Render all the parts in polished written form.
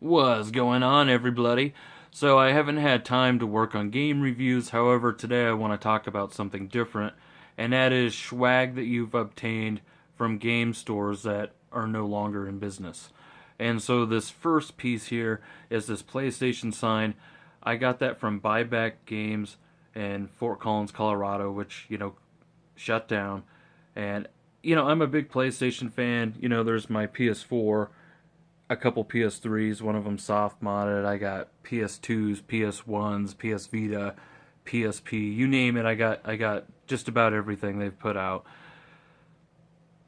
What's going on, everybody? So, I haven't had time to work on game reviews. However, today I want to talk about something different, and that is swag that you've obtained from game stores that are no longer in business. And so, this first piece here is this PlayStation sign. I got that from Buyback Games in Fort Collins, Colorado, which, shut down. And, I'm a big PlayStation fan. There's my PS4, a couple PS3s, one of them soft modded. I got PS2s, PS1s, PS Vita, PSP, you name it. I got just about everything they've put out.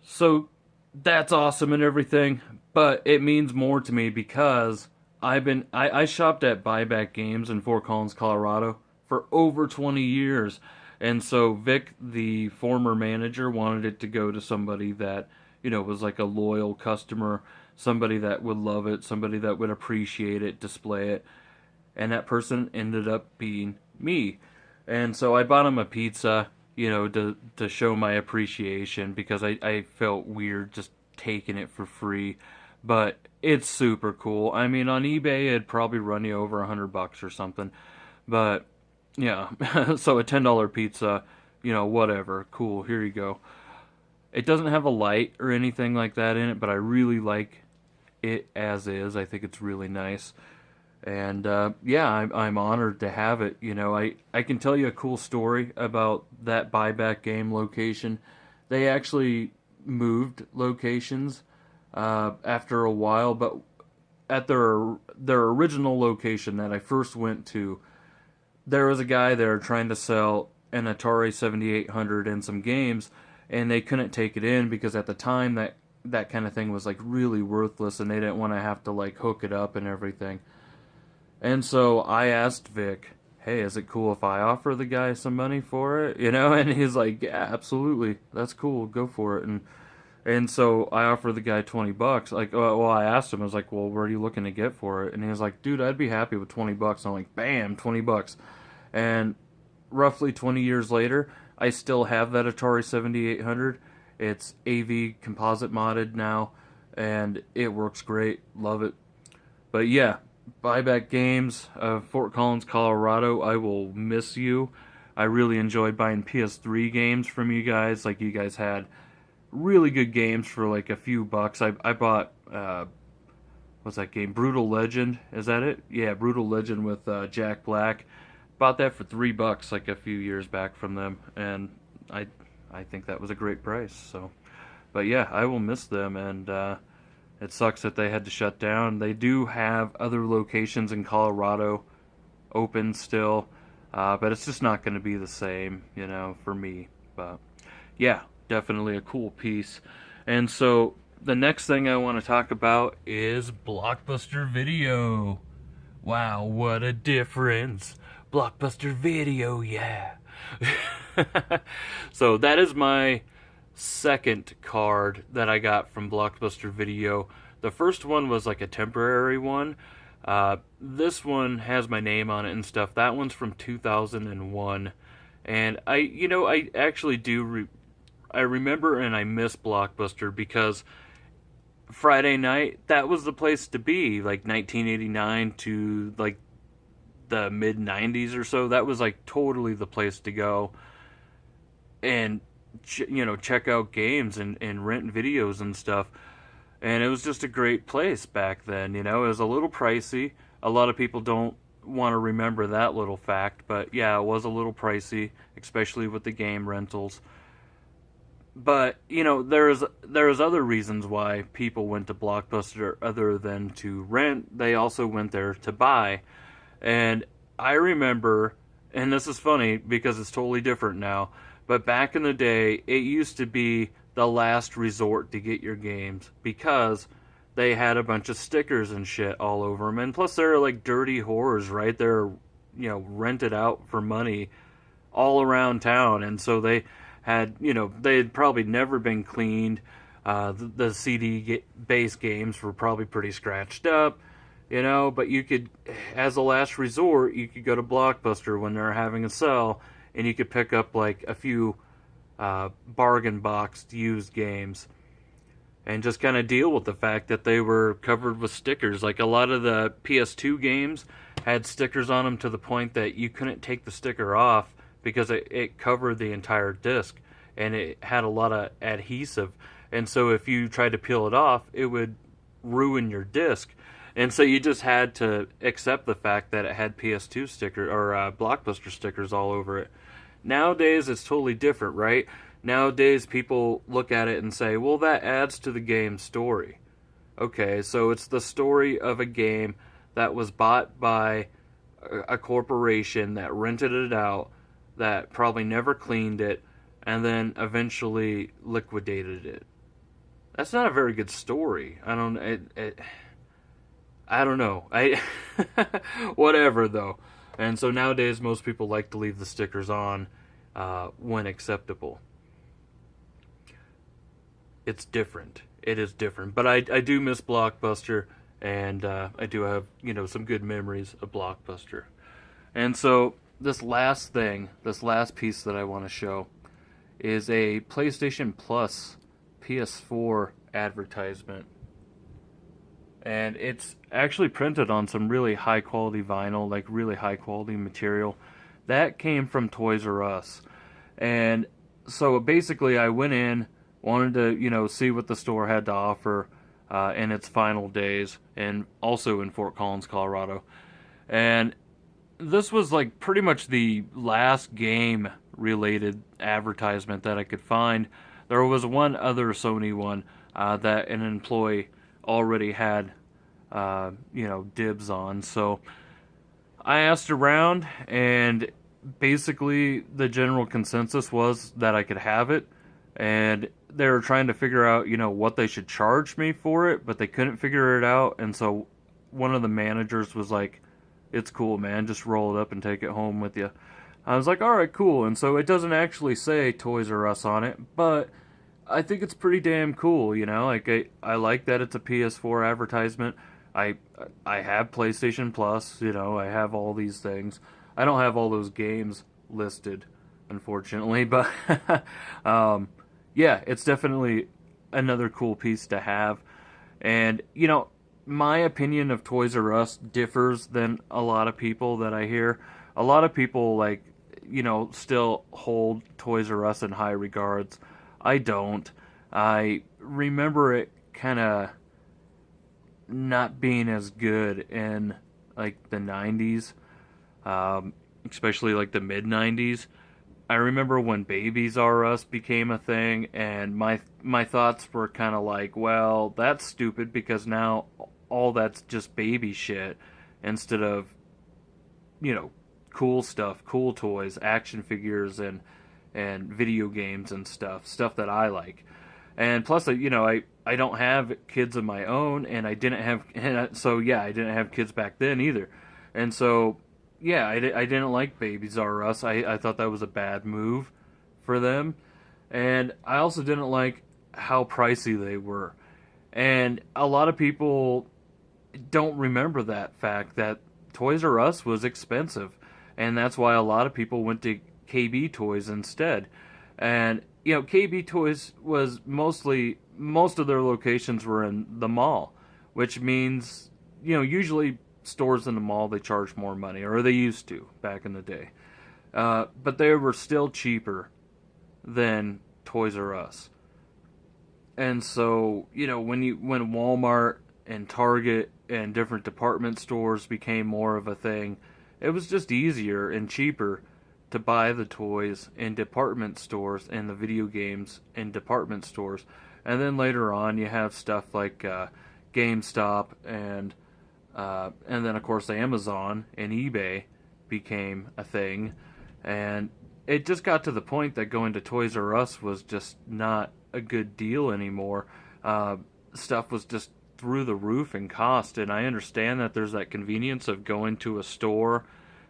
So that's awesome and everything, but it means more to me because I shopped at Buyback Games in Fort Collins, Colorado for over 20 years. And so Vic, the former manager, wanted it to go to somebody that, was like a loyal customer, somebody that would love it, somebody that would appreciate it, display it. And that person ended up being me. And so I bought him a pizza, to show my appreciation because I felt weird just taking it for free. But it's super cool. I mean, on eBay, it'd probably run you over $100 or something. But, yeah, so a $10 pizza, whatever. Cool, here you go. It doesn't have a light or anything like that in it, but I really like it as is. I think it's really nice. And yeah, I'm honored to have it. I can tell you a cool story about that Buyback Game location. They actually moved locations after a while, but at their original location that I first went to, there was a guy there trying to sell an Atari 7800 and some games, and they couldn't take it in because at the time that kind of thing was like really worthless, and they didn't want to have to like hook it up and everything. And so I asked Vic, "Hey, is it cool if I offer the guy some money for it?" And he's like, "Yeah, absolutely, that's cool, go for it." And so I offered the guy $20. Like, well, I asked him, I was like, "Well, what are you looking to get for it?" And he was like, "Dude, I'd be happy with $20." I'm like, "Bam, $20." And roughly 20 years later, I still have that Atari 7800. It's AV composite modded now, and it works great. Love it. But yeah, Buyback Games of Fort Collins, Colorado. I will miss you. I really enjoyed buying PS3 games from you guys. Like, you guys had really good games for like a few bucks. I bought, what's that game? Brutal Legend. Is that it? Yeah, Brutal Legend with Jack Black. Bought that for $3 like a few years back from them, and I think that was a great price. So, but yeah, I will miss them, and it sucks that they had to shut down. They do have other locations in Colorado open still, but it's just not going to be the same, for me. But yeah, definitely a cool piece. And so the next thing I want to talk about is Blockbuster Video. Wow, what a difference. Blockbuster Video, yeah. So that is my second card that I got from Blockbuster Video. The first one was like a temporary one. This one has my name on it and stuff. That one's from 2001. And I actually I remember and I miss Blockbuster because Friday night, that was the place to be. Like 1989 to like the mid 90s or so, that was like totally the place to go and check out games and rent videos and stuff. And it was just a great place back then. It was a little pricey. A lot of people don't want to remember that little fact, but yeah, it was a little pricey, especially with the game rentals. But there's other reasons why people went to Blockbuster other than to rent. They also went there to buy. And I remember, and this is funny because it's totally different now, but back in the day, it used to be the last resort to get your games because they had a bunch of stickers and shit all over them. And plus, they're like dirty whores, right? They're, rented out for money all around town. And so they had, they had probably never been cleaned. The CD-based games were probably pretty scratched up. But you could, as a last resort, you could go to Blockbuster when they're having a sale, and you could pick up like a few bargain boxed used games. and just kind of deal with the fact that they were covered with stickers. Like a lot of the PS2 games had stickers on them to the point that you couldn't take the sticker off because it covered the entire disc, and it had a lot of adhesive. And so if you tried to peel it off, it would ruin your disc. And so you just had to accept the fact that it had PS2 sticker or Blockbuster stickers all over it. Nowadays, it's totally different, right? Nowadays, people look at it and say, well, that adds to the game's story. Okay, so it's the story of a game that was bought by a corporation that rented it out, that probably never cleaned it, and then eventually liquidated it. That's not a very good story. I don't know. Whatever though. And so nowadays, most people like to leave the stickers on when acceptable. It's different. It is different. But I do miss Blockbuster, and I do have some good memories of Blockbuster. And so this last piece that I want to show is a PlayStation Plus PS4 advertisement. And it's actually printed on some really high quality vinyl, like really high quality material. That came from Toys R Us. And so basically I went in, wanted to, see what the store had to offer in its final days, and also in Fort Collins, Colorado. And this was like pretty much the last game related advertisement that I could find. There was one other Sony one that an employee already had, dibs on. So I asked around, and basically the general consensus was that I could have it. And they were trying to figure out, what they should charge me for it, but they couldn't figure it out. And so one of the managers was like, "It's cool, man. Just roll it up and take it home with you." I was like, "All right, cool." And so it doesn't actually say Toys R Us on it, but I think it's pretty damn cool, Like I like that it's a PS4 advertisement. I have PlayStation Plus, I have all these things. I don't have all those games listed, unfortunately, but yeah, it's definitely another cool piece to have. And my opinion of Toys R Us differs than a lot of people that I hear. A lot of people still hold Toys R Us in high regards. I don't. I remember it kind of not being as good in like the 90s, especially like the mid 90s. I remember when Babies R Us became a thing, and my thoughts were kind of like, well, that's stupid because now all that's just baby shit instead of cool stuff, cool toys, action figures, and video games and stuff that I like. And plus, I don't have kids of my own, and I didn't have kids back then either. And so, yeah, I didn't like Babies R Us. I thought that was a bad move for them. And I also didn't like how pricey they were. And a lot of people don't remember that fact that Toys R Us was expensive. And that's why a lot of people went to KB Toys instead. And KB Toys was most of their locations were in the mall, which means usually stores in the mall, they charge more money, or they used to back in the day, but they were still cheaper than Toys R Us. And so when Walmart and Target and different department stores became more of a thing, it was just easier and cheaper to buy the toys in department stores and the video games in department stores. And then later on, you have stuff like GameStop, and then of course Amazon and eBay became a thing. And it just got to the point that going to Toys R Us was just not a good deal anymore. Stuff was just through the roof in cost, and I understand that there's that convenience of going to a store,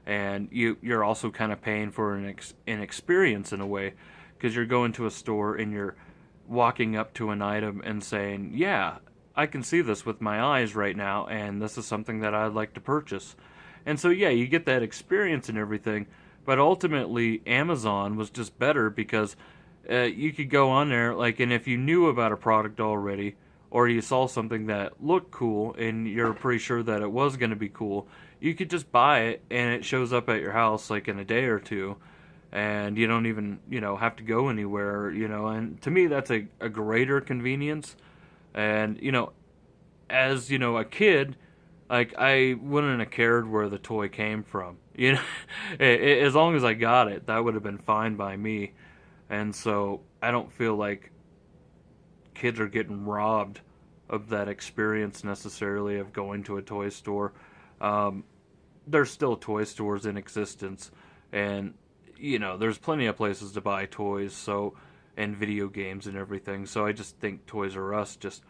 and you're also kind of paying for an experience in a way, because you're going to a store and you're walking up to an item and saying, yeah, I can see this with my eyes right now, and this is something that I'd like to purchase. And so yeah, you get that experience and everything, but ultimately Amazon was just better because you could go on there, and if you knew about a product already, or you saw something that looked cool and you're pretty sure that it was going to be cool, you could just buy it and it shows up at your house like in a day or two, and you don't even, have to go anywhere, and to me that's a greater convenience. And, as, a kid, like, I wouldn't have cared where the toy came from. As long as I got it, that would have been fine by me. And so I don't feel like kids are getting robbed of that experience necessarily of going to a toy store. Um, there's still toy stores in existence, and there's plenty of places to buy toys, so, and video games and everything. So I just think Toys R Us just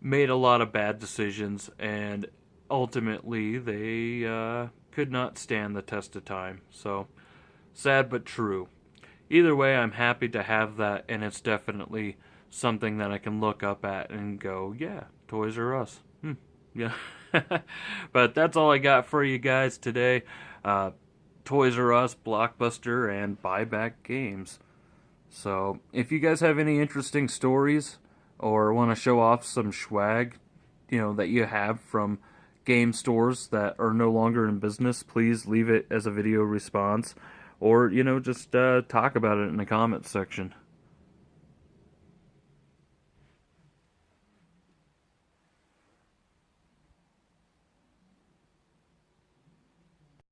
made a lot of bad decisions, and ultimately they could not stand the test of time. So sad but true. Either way, I'm happy to have that, and it's definitely something that I can look up at and go, yeah, Toys R Us. Yeah. But that's all I got for you guys today. Toys R Us, Blockbuster, and buyback games. So if you guys have any interesting stories or want to show off some swag, that you have from game stores that are no longer in business, please leave it as a video response, or just talk about it in the comments section.